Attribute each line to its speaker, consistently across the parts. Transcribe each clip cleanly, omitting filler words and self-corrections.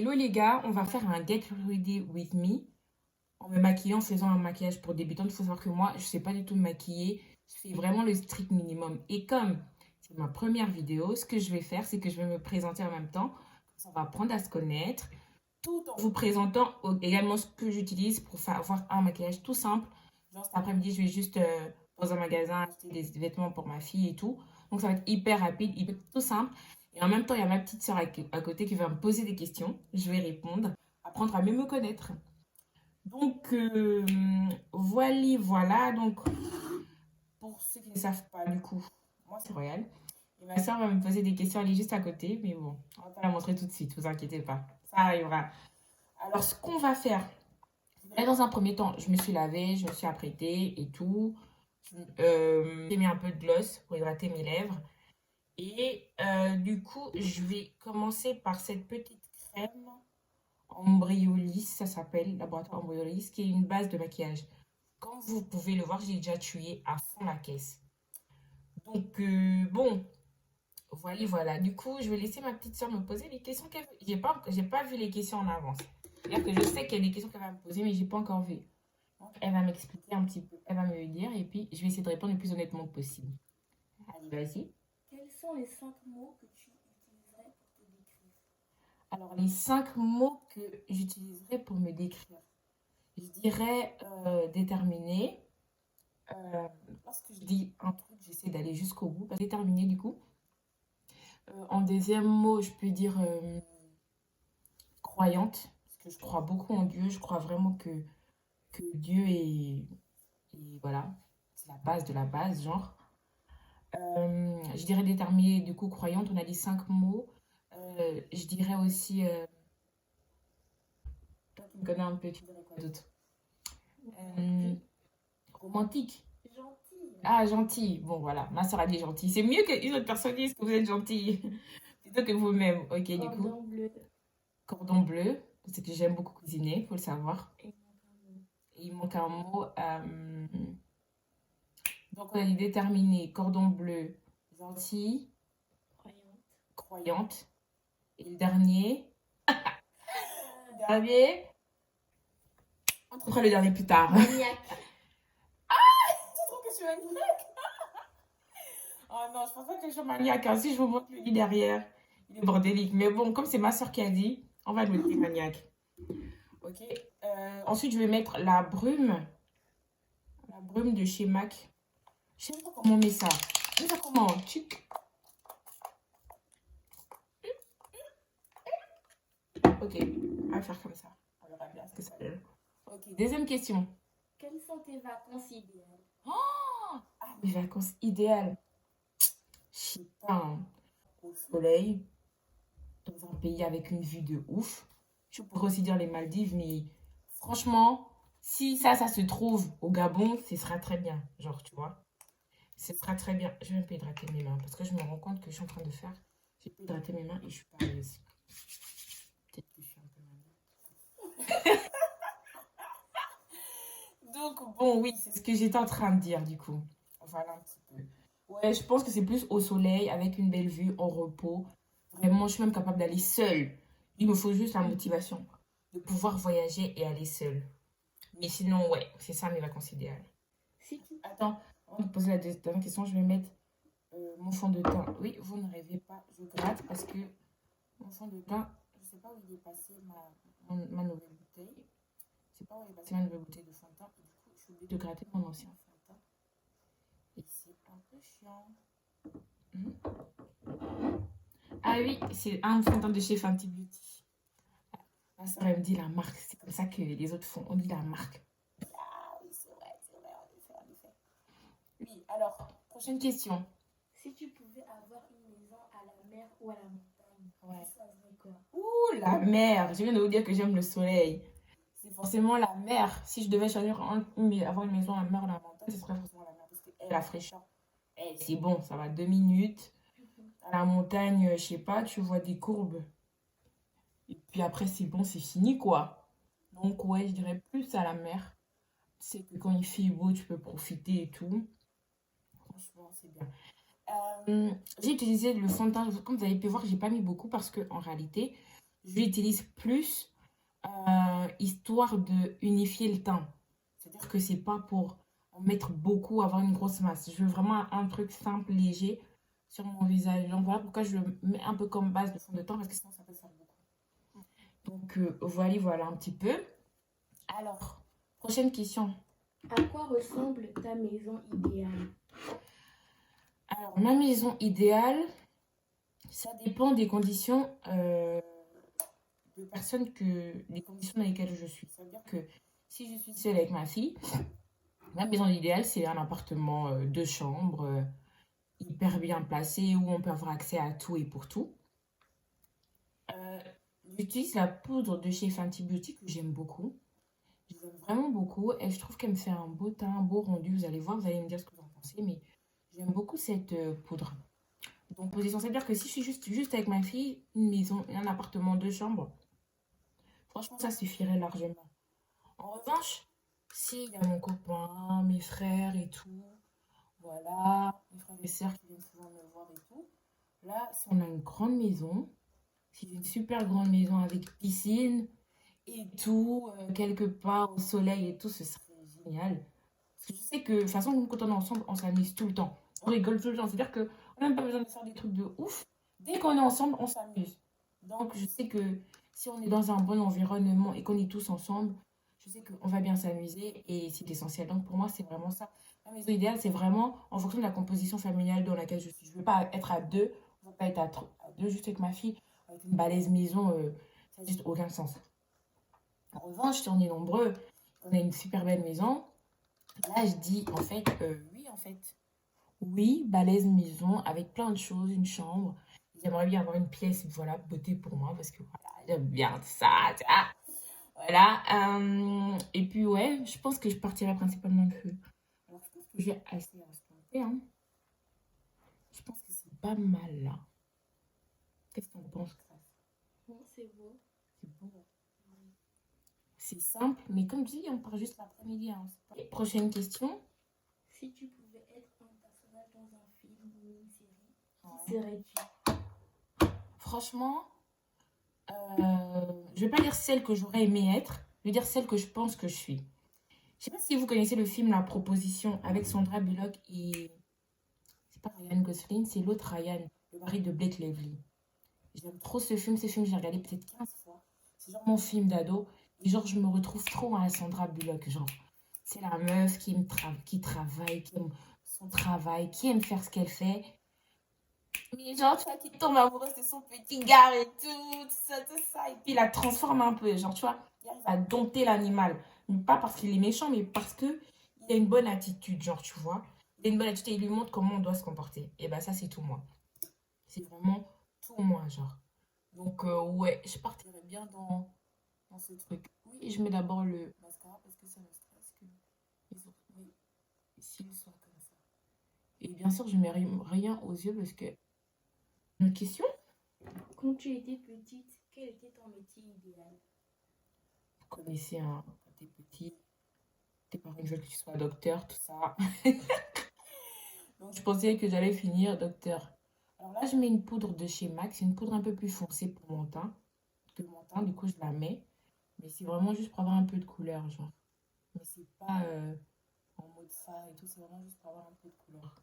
Speaker 1: Hello les gars, on va faire un Get Ready With Me en me maquillant, en faisant un maquillage pour débutante. Il faut savoir que moi, je ne sais pas du tout me maquiller. Je fais vraiment le strict minimum. Et comme c'est ma première vidéo, ce que je vais faire, c'est que je vais me présenter en même temps. On va apprendre à se connaître tout en vous présentant également ce que j'utilise pour faire avoir un maquillage tout simple. Genre cet après-midi, je vais juste dans un magasin acheter des vêtements pour ma fille et tout. Donc ça va être hyper rapide, hyper tout simple. Et en même temps, il y a ma petite soeur à côté qui va me poser des questions. Je vais répondre, apprendre à mieux me connaître. Donc voilà, voilà. Donc pour ceux qui ne savent pas du coup, moi c'est Royal. Et ma soeur va me poser des questions, elle est juste à côté. Mais bon, on va pas la montrer tout de suite, vous inquiétez pas. Ça arrivera. Alors ce qu'on va faire, là, dans un premier temps, je me suis lavée, je me suis apprêtée et tout. J'ai mis un peu de gloss pour hydrater mes lèvres. Et du coup, je vais commencer par cette petite crème Embryolisse, ça s'appelle la boîte Embryolisse, qui est une base de maquillage. Comme vous pouvez le voir, j'ai déjà tué à fond la caisse. Donc, bon, voilà, voilà. Du coup, je vais laisser ma petite soeur me poser les questions qu'elle veut. J'ai pas vu les questions en avance. C'est-à-dire que je sais qu'il y a des questions qu'elle va me poser, mais j'ai pas encore vu. Donc, elle va m'expliquer un petit peu, elle va me dire, et puis je vais essayer de répondre le plus honnêtement possible. Allez, vas-y.
Speaker 2: Quels sont les 5 mots que tu utiliserais pour te décrire?
Speaker 1: Alors, les 5 mots que j'utiliserais pour me décrire. Je dirais déterminé. Lorsque je dis un truc, j'essaie d'aller jusqu'au bout. Déterminé, du coup. En deuxième mot, je peux dire croyante. Parce que je crois beaucoup en Dieu. Je crois vraiment que Dieu est voilà, c'est la base de la base, genre. Je dirais déterminée, du coup, croyante. On a dit 5 mots. Je dirais aussi. Toi qui me connais un peu, tu dirais quoi d'autre? Romantique.
Speaker 2: Gentil.
Speaker 1: Ah, gentil. Bon, voilà. Ma soeur a dit gentil. C'est mieux qu'une autre personne dise que vous êtes gentil. Plutôt que vous-même. Ok, du coup.
Speaker 2: Cordon bleu.
Speaker 1: Cordon bleu. Parce que j'aime beaucoup cuisiner, faut le savoir.
Speaker 2: Et mon mot.
Speaker 1: Et il manque un mot. Donc, on a dit déterminé. Cordon bleu. Gentil.
Speaker 2: Croyante.
Speaker 1: Croyante. Et le dernier. Dernier. On trouvera le dernier plus tard.
Speaker 2: Maniaque.
Speaker 1: Tu trouves que je suis maniaque? Oh non, je pense pas que je suis maniaque. Hein. Si je vous montre le lit derrière, il est bordélique. Mais bon, comme c'est ma soeur qui a dit, on va le noter maniaque. Ok. Ensuite, je vais mettre la brume. La brume de chez MAC. Je sais pas comment on met ça. On met ça comment? Tchic. Ok, on va faire comme ça. On verra bien ce que ça donne. Ok, deuxième question.
Speaker 2: Quelles sont tes vacances idéales?
Speaker 1: Ah, mes vacances idéales. Je sais pas. Hein. Au soleil, dans un pays avec une vue de ouf. Je pourrais aussi dire les Maldives, mais franchement, si ça se trouve au Gabon, ce sera très bien. Genre, tu vois, ce sera très bien. Je vais un peu hydrater mes mains parce que je me rends compte que je suis en train de faire. J'ai pu hydrater mes mains et je suis pas à l'aise. Peut-être que je suis un peu malade. Donc, bon, oui, c'est ce que j'étais en train de dire du coup. Voilà un petit peu. Ouais, je pense que c'est plus au soleil, avec une belle vue, en repos. Vraiment, je suis même capable d'aller seule. Il me faut juste la motivation de pouvoir voyager et aller seule. Mais sinon, ouais, c'est ça mes vacances idéales.
Speaker 2: Si tu...
Speaker 1: Attends, avant de poser la dernière question, je vais mettre mon fond de teint. Oui, vous ne rêvez pas, je gratte parce que mon fond de teint, je ne sais pas où il est passé ma nouvelle bouteille. Je ne sais pas où il est passé ma nouvelle bouteille de fond de teint. Et du coup, je suis obligée de gratter mon ancien fond de teint. Et c'est un peu chiant. Ah oui, c'est un fond de teint de chez Fenty Beauty. Ma soeur, elle me dit la marque. C'est comme ça que les autres font. On dit la marque. Ah oui, c'est vrai, en effet, en effet. Oui, alors, prochaine question.
Speaker 2: Si tu pouvais avoir une maison à la mer ou à la montagne,
Speaker 1: Ouais.
Speaker 2: tu choisirais quoi?
Speaker 1: Ouh, la mer. Je viens de vous dire que j'aime le soleil. C'est forcément la mer. Si je devais choisir avoir une maison à la mer ou à la montagne, ce serait forcément la mer. Parce que la fraîcheur, c'est bon, ça va 2 minutes. À la montagne, je sais pas, tu vois des courbes. Et puis après, c'est bon, c'est fini, quoi. Donc, ouais, je dirais plus à la mer. C'est que quand il fait beau, tu peux profiter et tout. Franchement, c'est bien. J'ai utilisé le fond de teint. Comme vous avez pu voir, j'ai pas mis beaucoup parce que en réalité, je l'utilise plus histoire de unifier le teint. C'est-à-dire que c'est pas pour en mettre beaucoup, avoir une grosse masse. Je veux vraiment un truc simple, léger sur mon visage. Donc voilà pourquoi je le mets un peu comme base de fond de teint parce que sinon ça peut faire beaucoup. Donc voilà un petit peu. Alors, prochaine question.
Speaker 2: À quoi ressemble ta maison idéale?
Speaker 1: Alors, ma maison idéale, ça dépend des conditions de personnes les conditions dans lesquelles je suis. Ça veut dire que si je suis seule avec ma fille, ma maison idéale, c'est un appartement de chambre, hyper bien placé, où on peut avoir accès à tout et pour tout. J'utilise la poudre de chez Fenty Beauty que j'aime beaucoup. Je l'aime vraiment beaucoup et je trouve qu'elle me fait un beau teint, un beau rendu. Vous allez voir, vous allez me dire ce que vous en pensez, mais j'aime beaucoup cette poudre. Donc, position, ça veut dire que si je suis juste avec ma fille, une maison, un appartement de chambre, franchement, ça suffirait largement. En revanche, s'il y a mon copain, mes frères et tout, voilà, mes frères et sœurs qui viennent souvent me voir et tout, là, si on a une grande maison, si j'ai une super grande maison avec piscine et tout, quelque part au soleil et tout, ce serait génial. Parce que je sais que, de toute façon, nous, quand on est ensemble, on s'amuse tout le temps. On rigole tout le temps. C'est-à-dire qu'on n'a même pas besoin de faire des trucs de ouf. Dès qu'on est ensemble, on s'amuse. Donc, je sais que si on est dans un bon environnement et qu'on est tous ensemble, je sais qu'on va bien s'amuser et c'est essentiel. Donc, pour moi, c'est vraiment ça. Ma maison idéale, c'est vraiment en fonction de la composition familiale dans laquelle je suis. Je ne veux pas être à deux. Je ne veux pas être à deux juste avec ma fille, avec une balèze maison. Ça n'a juste aucun sens. En revanche, si on est nombreux, on a une super belle maison, là, je dis, en fait. Oui, balèze maison avec plein de choses, une chambre. J'aimerais bien avoir une pièce, voilà, beauté pour moi, parce que voilà, j'aime bien ça, tu vois. Voilà. Et puis, ouais, je pense que je partirai principalement de feu. Alors, je pense que j'ai assez à se tenter, hein. Je pense que c'est pas mal, là. Qu'est-ce qu'on pense, Grace?
Speaker 2: Non, c'est beau.
Speaker 1: C'est beau. C'est simple, mais comme je dis, on part juste l'après-midi, hein. Et prochaine question.
Speaker 2: Si tu pouvais être un personnage dans un film ou une série, qui
Speaker 1: Ouais.
Speaker 2: serais-tu?
Speaker 1: Franchement, je vais pas dire celle que j'aurais aimé être, je vais dire celle que je pense que je suis. Je sais pas si vous connaissez le film La Proposition avec Sandra Bullock et c'est pas Ryan Gosling, c'est l'autre Ryan, le mari de Blake Lively. J'aime trop ce film, j'ai regardé peut-être 15 fois. C'est genre mon film d'ado et genre je me retrouve trop à Sandra Bullock, genre c'est la meuf qui travaille, qui aime son travail, qui aime faire ce qu'elle fait. Mais genre, tu vois, qui tombe amoureuse de son petit gars et tout ça, tout ça. Et puis, il la transforme un peu. Genre, tu vois, il arrive à dompter l'animal. Mais pas parce qu'il est méchant, mais parce que il a une bonne attitude, genre, tu vois. Il a une bonne attitude et il lui montre comment on doit se comporter. Et bah, ça, c'est tout moi. C'est vraiment tout moi, genre. Donc, ouais, je partirais bien dans ce truc. Oui, je mets d'abord le mascara parce que ça me stresse que oui, s'il soit comme ça. Et bien sûr, je mets rien aux yeux parce que... Une question?
Speaker 2: Quand tu étais petite, quel était ton métier idéal?
Speaker 1: Vous connaissez, hein, quand t'es petit, tes parents veulent que tu sois docteur, tout ça. Donc, je pensais que j'allais finir docteur. Alors là, je mets une poudre de chez MAC. C'est une poudre un peu plus foncée pour mon teint. Du coup, je la mets. Mais c'est vraiment juste pour avoir un peu de couleur, genre. Mais c'est pas en mode fard et tout. C'est vraiment juste pour avoir un peu de couleur.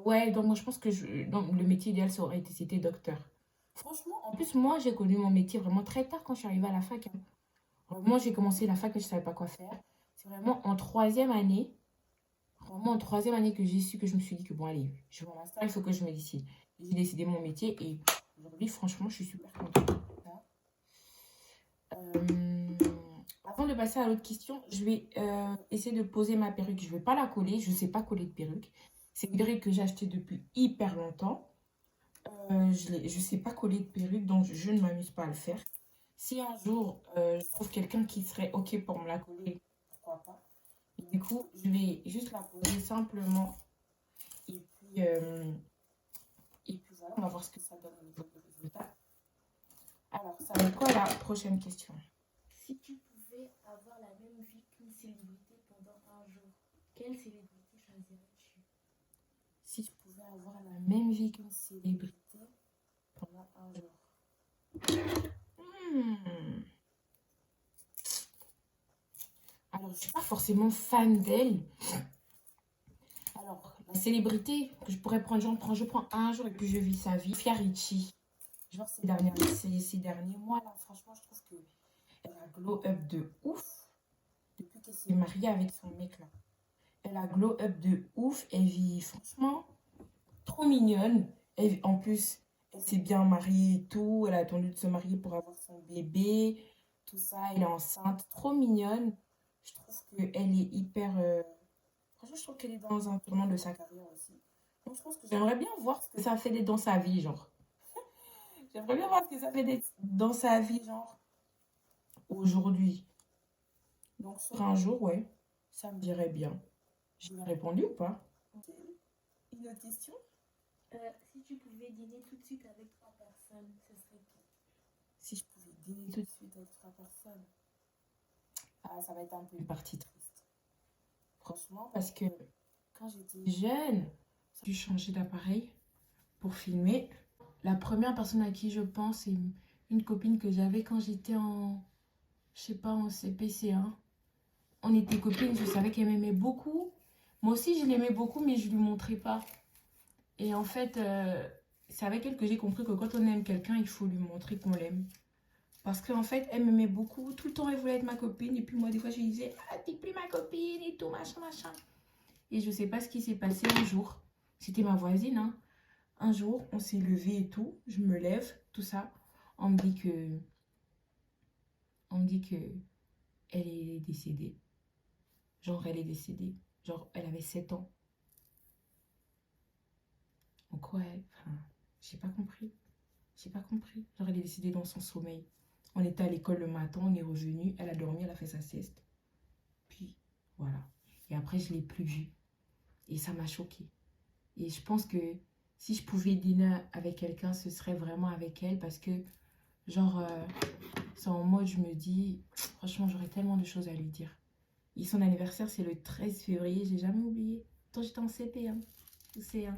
Speaker 1: Ouais, donc moi, je pense que donc, le métier idéal, c'était docteur. Franchement, en plus, moi, j'ai connu mon métier vraiment très tard quand je suis arrivée à la fac, hein. Moi, j'ai commencé la fac et je ne savais pas quoi faire. C'est vraiment en troisième année, que j'ai su que je me suis dit que bon, allez, je vais en master, il faut que je me décide. J'ai décidé mon métier et aujourd'hui, franchement, je suis super contente. Euh, Avant de passer à l'autre question, je vais essayer de poser ma perruque. Je ne vais pas la coller, je ne sais pas coller de perruque. C'est une perruque que j'ai achetée depuis hyper longtemps. Je ne sais pas coller de perruque, donc je ne m'amuse pas à le faire. Si un jour je trouve quelqu'un qui serait OK pour me la coller, pourquoi pas. Et du coup, je vais juste la poser simplement. Et puis voilà, on va voir ce que ça donne au niveau du résultat. Alors, ça va être quoi la prochaine question?
Speaker 2: Si tu pouvais avoir la même vie qu'une célébrité pendant un jour, quelle célébrité choisirais-tu?
Speaker 1: Si je pouvais avoir la même vie qu'une célébrité pendant un jour. Hmm. Alors, je suis pas forcément fan d'elle. Alors, la célébrité que je pourrais prendre, je prends un jour et puis je vis sa vie. Sofia Richie. Genre, ces derniers mois, là, franchement, je trouve qu'elle a glow up de ouf depuis qu'elle s'est mariée avec son mec, là. Elle a glow up de ouf. Elle vit, franchement, trop mignonne. En plus, elle s'est bien mariée et tout. Elle a attendu de se marier pour avoir son bébé. Tout ça, elle est enceinte. Trop mignonne. Je trouve qu'elle est hyper... Franchement, je trouve qu'elle est dans un tournant de sa carrière aussi. Donc, je pense que j'aimerais bien voir ce que ça fait d'être dans sa vie, genre. J'aimerais bien voir ce que ça fait d'être dans sa vie, genre, aujourd'hui. Donc, sur un jour, ouais, ça me dirait bien. Je lui ai répondu ou pas? Ok. Une autre question?
Speaker 2: Si tu pouvais dîner tout de suite avec 3 personnes, ce serait qui?
Speaker 1: Si je pouvais dîner tout de suite avec 3 personnes. Ah, ça va être un peu une partie triste. Franchement, parce que quand j'étais jeune, j'ai dû changer d'appareil pour filmer. La première personne à qui je pense, c'est une copine que j'avais quand j'étais en, je sais pas, en CP1. On était copines, je savais qu'elle m'aimait beaucoup. Moi aussi, je l'aimais beaucoup, mais je lui montrais pas. Et en fait, c'est avec elle que j'ai compris que quand on aime quelqu'un, il faut lui montrer qu'on l'aime. Parce qu'en fait, elle m'aimait beaucoup. Tout le temps, elle voulait être ma copine. Et puis moi, des fois, je lui disais, ah, t'es plus ma copine et tout, machin, machin. Et je sais pas ce qui s'est passé un jour. C'était ma voisine, hein. Un jour, on s'est levé et tout. Je me lève, tout ça. On me dit que... On me dit que elle est décédée. Genre, elle est décédée. Genre, elle avait 7 ans. Donc, ouais, enfin, j'ai pas compris. J'ai pas compris. Genre, elle est décédée dans son sommeil. On était à l'école le matin, on est revenu. Elle a dormi, elle a fait sa sieste. Puis, voilà. Et après, je l'ai plus vue. Et ça m'a choquée. Et je pense que si je pouvais dîner avec quelqu'un, ce serait vraiment avec elle. Parce que, genre, c'est en mode, je me dis, franchement, j'aurais tellement de choses à lui dire. Et son anniversaire, c'est le 13 février. J'ai jamais oublié. Quand j'étais en CP, hein, ou C1.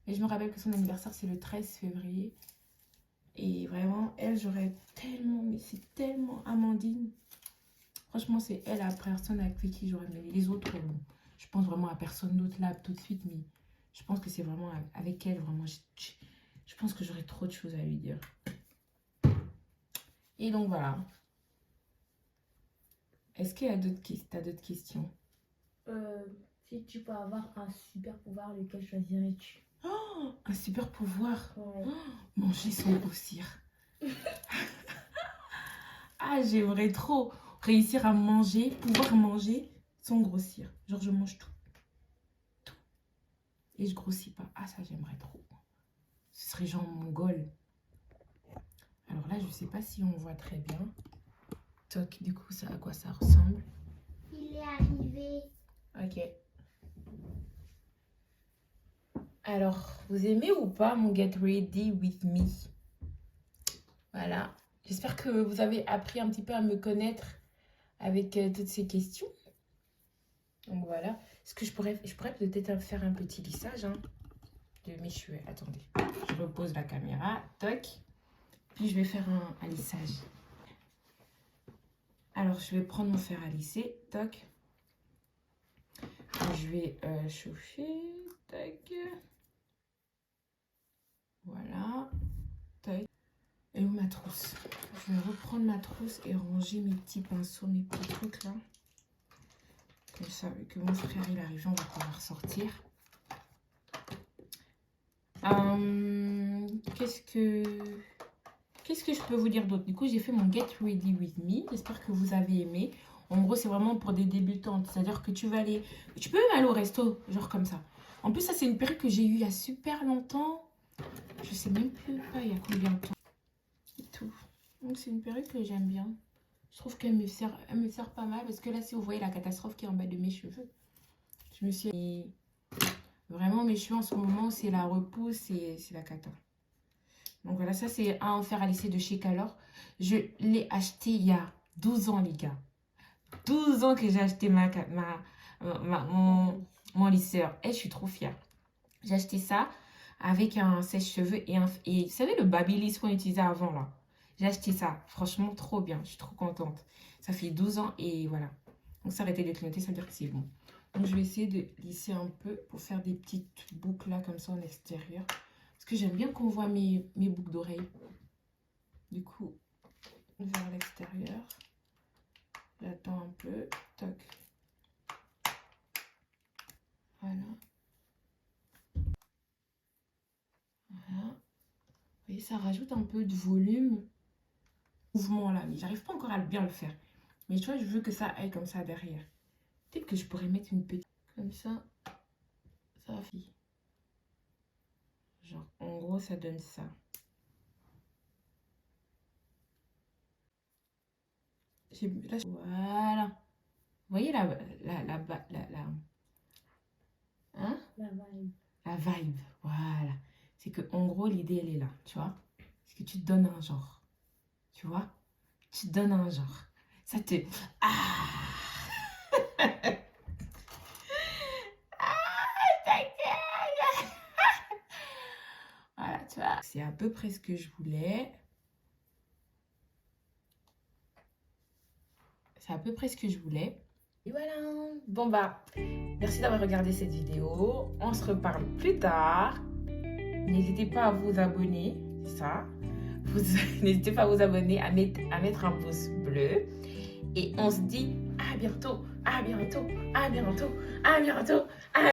Speaker 1: Et je me rappelle que son anniversaire, c'est le 13 février. Et vraiment, elle, j'aurais tellement, mais c'est tellement Amandine. Franchement, c'est elle la personne avec qui j'aurais aimé. Les autres, bon, je pense vraiment à personne d'autre là tout de suite, mais je pense que c'est vraiment avec elle, vraiment. Je pense que j'aurais trop de choses à lui dire. Et donc voilà. Est-ce qu'il y a t'as d'autres questions?
Speaker 2: Si tu peux avoir un super pouvoir, lequel choisirais-tu?
Speaker 1: Oh, un super pouvoir.
Speaker 2: Ouais.
Speaker 1: Oh, manger sans grossir. Ah, j'aimerais trop réussir à manger, pouvoir manger sans grossir. Genre, je mange tout. Tout. Et je grossis pas. Ah, ça, j'aimerais trop. Ce serait genre mon goal. Alors là, je sais pas si on voit très bien. Toc, du coup, ça, à quoi ça ressemble?
Speaker 2: Il est arrivé.
Speaker 1: Ok. Alors, vous aimez ou pas mon Get Ready With Me? Voilà. J'espère que vous avez appris un petit peu à me connaître avec toutes ces questions. Donc voilà. Est-ce que je pourrais peut-être faire un petit lissage, hein, de mes cheveux. Attendez. Je repose la caméra. Toc. Puis je vais faire un lissage. Alors, je vais prendre mon fer à lisser. Toc. Et je vais chauffer. Tac. Voilà. Tac. Et où ma trousse? Je vais reprendre ma trousse et ranger mes petits pinceaux, mes petits trucs là. Comme ça, vu que mon frère il arrive, on va pouvoir sortir. Qu'est-ce que je peux vous dire d'autre? Du coup, j'ai fait mon Get Ready With Me. J'espère que vous avez aimé. En gros, c'est vraiment pour des débutantes. C'est-à-dire que tu peux même aller au resto, genre comme ça. En plus, ça, c'est une perruque que j'ai eue il y a super longtemps. Je sais même plus pas il y a combien de temps. Et tout. Donc, c'est une perruque que j'aime bien. Je trouve qu'elle me sert pas mal. Parce que là, si vous voyez la catastrophe qui est en bas de mes cheveux. Je me suis... Vraiment, mes cheveux en ce moment, c'est la repousse et c'est la cata. Donc voilà, ça c'est un fer à lisser de chez Calor. Je l'ai acheté il y a 12 ans, les gars. 12 ans que j'ai acheté mon lisseur. Et je suis trop fière. J'ai acheté ça avec un sèche-cheveux et vous savez le Babyliss qu'on utilisait avant là. J'ai acheté ça. Franchement, trop bien. Je suis trop contente. Ça fait 12 ans et voilà. Donc, ça arrêté de clignoter, ça veut dire que c'est bon. Donc, je vais essayer de lisser un peu pour faire des petites boucles là, comme ça, en extérieur. Parce que j'aime bien qu'on voit mes boucles d'oreilles. Du coup, vers l'extérieur. J'attends un peu. Toc. Voilà. Voilà. Vous voyez, ça rajoute un peu de volume. Mouvement là, mais j'arrive pas encore à bien le faire. Mais tu vois, je veux que ça aille comme ça derrière. Peut-être que je pourrais mettre une petite... Comme ça fait... Genre, en gros, ça donne ça. Là, voilà. Vous voyez hein? La vibe, voilà. C'est que en gros, l'idée, elle est là, tu vois. C'est que tu te donnes un genre. Tu vois? Tu te donnes un genre. Ça te... Ah! Voilà, tu vois. C'est à peu près ce que je voulais. C'est à peu près ce que je voulais. Et voilà. Bon bah, merci d'avoir regardé cette vidéo. On se reparle plus tard. N'hésitez pas à vous abonner. C'est ça. N'hésitez pas à vous abonner, à mettre un pouce bleu. Et on se dit à bientôt, à bientôt, à bientôt, à bientôt.